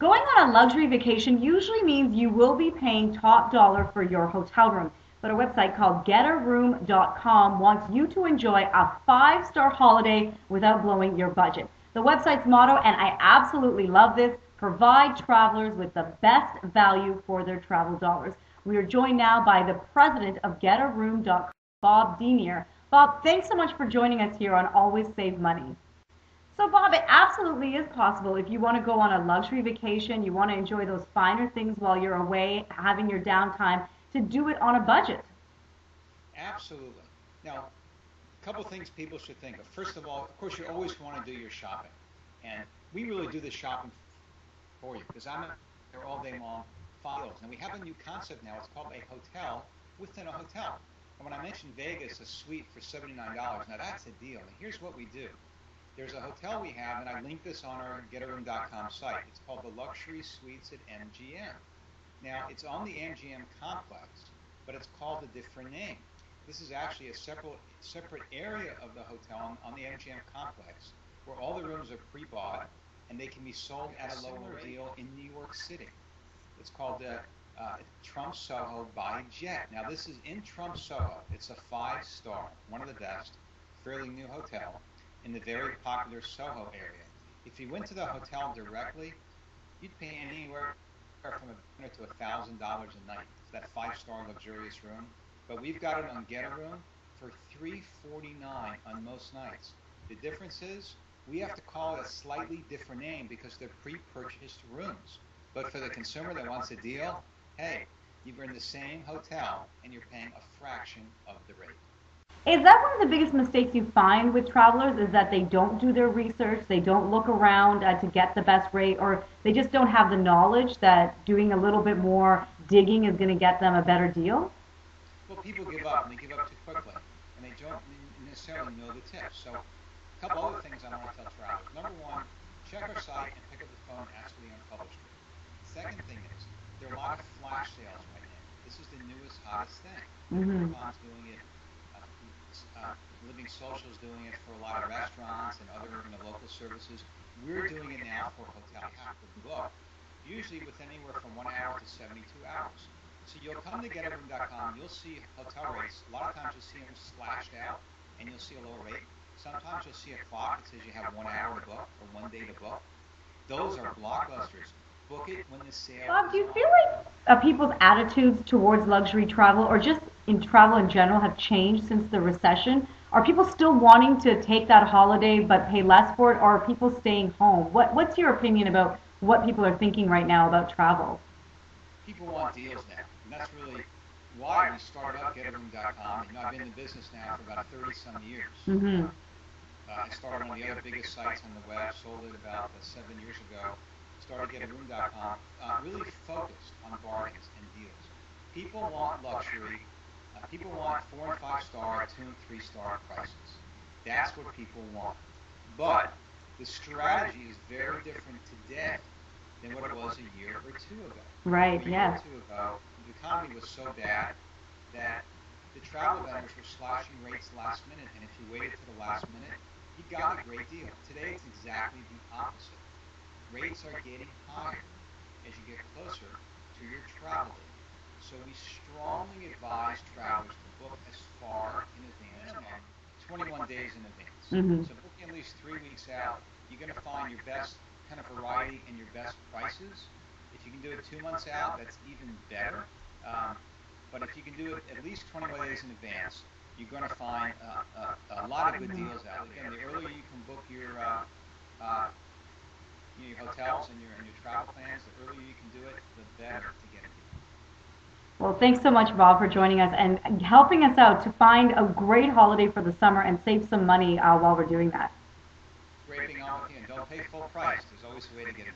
Going on a luxury vacation usually means you will be paying top dollar for your hotel room. But a website called getaroom.com wants you to enjoy a 5-star holiday without blowing your budget. The website's motto, and I absolutely love this, provide travelers with the best value for their travel dollars. We are joined now by the president of getaroom.com, Bob Diener. Bob, thanks so much for joining us here on Always Save Money. So Bob, it absolutely is possible if you want to go on a luxury vacation, you want to enjoy those finer things while you're away, having your downtime, to do it on a budget. Absolutely. Now, a couple things people should think of. First of all, of course, you always want to do your shopping. And we really do the shopping for you because I'm there all day long, files. And we have a new concept now. It's called a hotel within a hotel. And when I mentioned Vegas, a suite for $79, now that's a deal. And here's what we do. There's a hotel we have, and I linked this on our getaroom.com site. It's called the Luxury Suites at MGM. Now, it's on the MGM complex, but it's called a different name. This is actually a separate area of the hotel on the MGM complex where all the rooms are pre-bought and they can be sold at a lower deal in New York City. It's called Trump Soho by Jet. Now, this is in Trump Soho. It's a 5-star, one of the best, fairly new hotel in the very popular Soho area. If you went to the hotel directly, you'd pay anywhere from $100 to $1,000 a night for that 5-star luxurious room. But we've got it on GetARoom for $349 on most nights. The difference is we have to call it a slightly different name because they're pre-purchased rooms. But for the consumer that wants a deal, hey, you're in the same hotel and you're paying a fraction of the rate. Is that one of the biggest mistakes you find with travelers, is that they don't do their research, they don't look around to get the best rate, or they just don't have the knowledge that doing a little bit more digging is going to get them a better deal? Well, people give up, and they give up too quickly, and they don't necessarily know the tips. So a couple other things I want to tell travelers. Number one, check our site and pick up the phone and ask for the unpublished rate. Second thing is, there are a lot of flash sales right now. This is the newest, hottest thing. Amazon's doing it. Living Social is doing it for a lot of restaurants and other local services. We're doing it now for hotels. You have to book, usually with anywhere from 1 hour to 72 hours. So you'll come to getaroom.com, you'll see hotel rates. A lot of times you'll see them splashed out and you'll see a lower rate. Sometimes you'll see a clock that says you have 1 hour to book or 1 day to book. Those are blockbusters. Book it when the sale Bob, do you feel like people's attitudes towards luxury travel or just in travel in general have changed since the recession? Are people still wanting to take that holiday but pay less for it, or are people staying home? What's your opinion about what people are thinking right now about travel? People want deals now, and that's really why we started up getaroom.com. I've been in business now for about 30-some years. I started one of the other biggest sites on the web, sold it about 7 years ago, started getaroom.com, really focused on bargains and deals. People want luxury. People want 4- and 5-star, 2- and 3-star prices. That's what people want. But the strategy is very different today than what it was a year or two ago. Right, a year or two ago, the economy was so bad that the travel vendors were slashing rates last minute, and if you waited to the last minute, you got a great deal. Today, it's exactly the opposite. Rates are getting higher as you get closer to your travel date. So we strongly advise travelers to book as far in advance, 21 days in advance. So booking at least 3 weeks out, you're going to find your best kind of variety and your best prices. If you can do it 2 months out, that's even better. But if you can do it at least 21 days in advance, you're going to find a lot of good deals out. Again, the earlier you can book your hotels and your travel plans, the earlier you can do it, the better to get it. Well, thanks so much, Bob, for joining us and helping us out to find a great holiday for the summer and save some money while we're doing that. Great being on with you, and don't pay full price. There's always a way to get it.